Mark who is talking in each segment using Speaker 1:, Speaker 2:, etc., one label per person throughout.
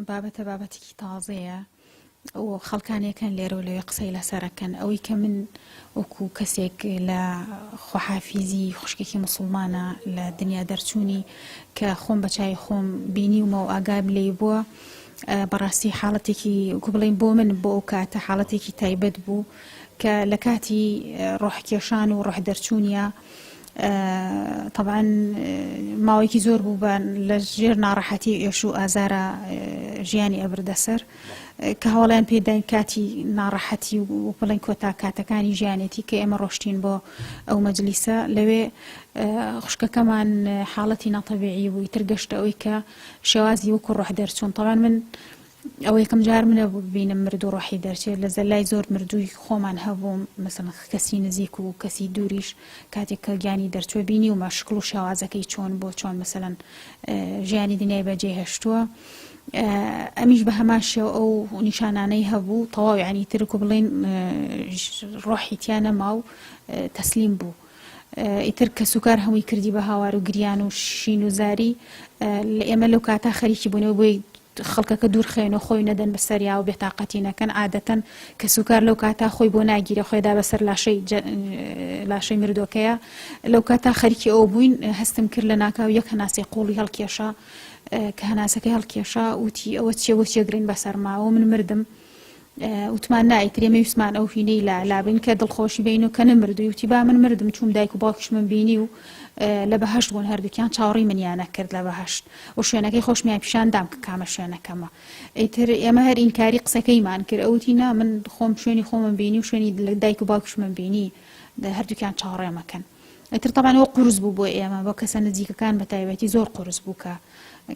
Speaker 1: بابەتێکی تازەیە و خەڵکانێکن لێرە و لەوێ قسەی لەسەرەکەن ئەوەی کە من وەکو کەسێک لە خۆحافیزی خوشکێکی مسلمانە لە دنیا دەرچوونی کە خۆم بە چای خۆم بینیومە و ئاگام لێی بووە بەڕاستی حاڵەتێکی وەکو بڵێن بۆ من بۆ ئەو کاتە حاڵەتێکی تایبەت بوو کە لە کاتی ڕۆحکێشان و ڕۆح دەرچوونیە طبعا ماوەیەکی زۆر بوو بە لە ژێر ناڕەحەتی ئێش و ئازارە ژیانی ئەبردەسەر کە هەوڵیان پێداین کاتی ناڕەحەتی و بڵێن کۆتا کاتەکانی ژیانێتی کە ئێمە ڕۆشتین بۆ ئەو مەجلیسە لەوێ خوشکەکەمان حاڵەتی ناتەبیعی بوو ترگەشتە ئەوەی کە شێوازی وەکو ڕۆح دەرچوون طبعا من ئەوە یەکەم جار منە ببینم مردوو ڕۆحی دەرچێت لە زەلای زۆر مردووی خۆمان هەبووم مەسەڵەن کەسی نزیک و کەسی دووریش کاتێک کە گیانی دەرچوە بینی و مەشکڵ و شێوازەکەی چۆن بۆ چۆن مەسەڵەن ژیانی دنیای بەجێ هێشتووە ئەمیش بە هەمان شێوە ئەو نیشانانەی هەبوو تەواو یعنی ترک و بڵێن ڕۆحی تیانە ماو تەسلیم بوو ئیتر کە سوکار هەمووی کردی بە هاوار و گریان و شین و زاری لە ئێمە لەو کاتا خەریکی بوونەوە بۆی خەڵکەکە دوور خێن و خۆی نەدەن بەسەریا و بێتاقەتی نەکەن عادەتەن کە سوکار لەو کاتا خۆی بۆ ناگیرە خۆیدا بەسەر لاشەی مردۆکەیە لەو کاتا خەریکی ئەو بووین هەستم کرد لە ناکاو یەک هەناسی قوڵی هەڵکێشا کە هەناسەکەی هەڵکێشا وتی ئەوە چێوە چێگرین بەسەرماوە من مردم وتمان نایتر ئێمە ویسمان ئەو هینەی لابین کە دڵخۆشی بین و کە نمردووی وتی با من مردم چوم دایک و باوکش من بینی و لە بەهەشت بوون هەردووکیان چاوەڕی منیانە کرد لە بەهەشت و شوێنەکەی خۆشمیان پیشاندام کە کامە شوێنەکەمە ئیتر ئێمە هەر ئینکاری قسەکەیمان کرد ئەوتی نا من خۆم شوێنی خۆمم بینی و شوێنی دایک و باوکش من بینی هەردووکیان چاوەڕێمەکەن ئیتر طبعا ئەوە قورس بوو بۆ ئێمە بۆ کەسە نزیکەکان بە تایبەتی زۆر قورس بوو کە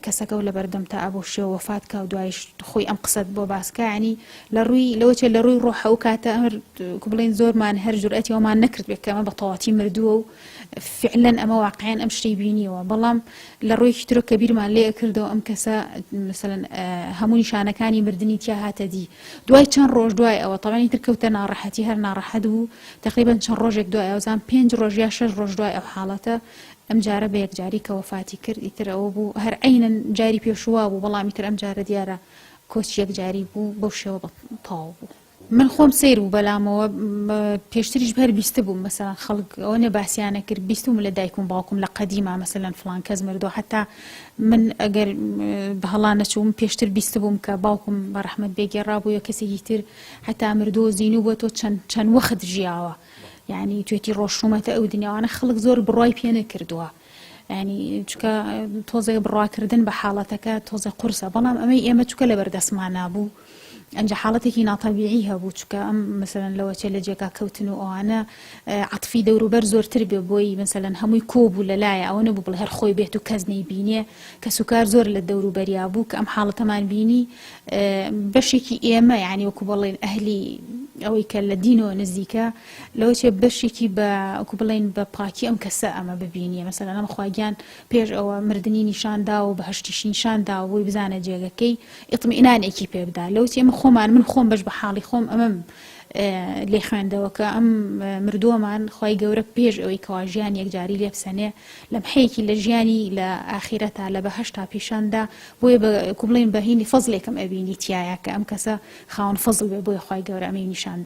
Speaker 1: کەسەکە و لە بەردەم تا ئەبۆ شێوە وەفات کە و دوایش خۆی ئەم قسەت بۆ باسکە ینی لە ڕووی لەوەچێ لە ڕووی ڕۆحە و کاتە ئەمر بڵێن زۆرمان هەر جورئەتیەوەمان نەکرد بێت کە ئەمە بە تەواتی مردووە و فعلا ئەمە واقعیان ئەم شتەی بینیەوە بەڵام لە ڕوویەکی ترۆ کە بیرمان لێ کردەوە ئەم کەسە مثلەن هەموو نیشانەکانی مردنی تیا هاتە دی دوای چەند ڕۆژ دوای ئەوە تەواوی تر کەوتە ناڕەحەتی هەر ناڕەحەت بوو تقریبا چەند ڕۆژێک دوای ئەوزان 5 ڕۆژ یا 6 ڕۆژ دوای ئەو حاڵەتە ئەم جارە بە یەکجاری کە وەفاتی کرد ئیتر ئەوە بوو هەر عینەن جاری پێشوا بوو بەڵام ئیتر ئەم جارە دیارە کۆچ یەکجاری بوو بەو شێوە تەواو بوو من خۆم سیر بوو بەلامەوە پێشتریش هەر بیستە بووم مەسەڵەن خەڵک ئەوە نەباسییانە کرد بیستم لە دایکم باوکم لە قەدیما مەسەڵەن فڵان کەس مردووە حتا من ئەگەر بە هەڵا نەچووم پێشتر بیستە بووم کە باوکم بە ڕەحمەت بێگێڕا بوو یە کەسێکی تر حتا مردووە زیینوو بۆ تۆ چەند وەخت ژیاوە یعنی توێتی ڕۆژومەتە ئەو دنیاوانە خەڵک زۆر بڕوای پێ نەکردووە ینی چکە تۆزێک بڕواکردن بە حاڵەتەکە تۆزە قورسە بەڵام ئەمەی ئێمە چکە لە بەردەستمان نابوو ئەنجا حاڵەتێکی ناتەبیعی هەبوو چکە ئەم مەسەلەن لەوەچێ لە جێگا کەوتن و ئەوانە عەتفی دەوروبەر زۆرتر بێ بۆی مەسەلەن هەمووی کۆبوو لەلایە ئەوە نەبوو بڵێ هەر خۆی بێت و کەس نەیبینێ کە سوکار زۆر لە دەوروبەریا بوو کە ئەم حاڵەتەمان بینی بەشێکی ئێمە یعنی وەکو بڵێن ئەهلی ئەوەی کە لە دینەوە نزیکە لەوەچێ بەشێکی بە وەکو بڵێن بە پاکی ئەم کەسە ئەمە ببینیە مەسەلەن ئەم خواگیان پێش ئەوە مردنی نیشاندا و بەهەشتیش نیشاندا و بۆی بزانە جێگەکەی ئیطمئینانێکی پێ بدا لەوەچێ ئێمە خۆمان من خۆم بەش بە حاڵی خۆم ئەمەم لێ خوێندەوە کە ئەم مردووەمان خی گەورە پێش ئەوەی کەوا ژیان یەکجاری لێ بسەنێ لەم حەیەکی لە ژیانی لە ئاخیرەتا لە بەهەشتا پیشاندا بۆیە بە کوبڵین بەهینی فەزلێکم ئەبینی تایە کە ئەم کەسە خاوەن فەزل بێ بۆی خی گەورە ئەمەی نیشان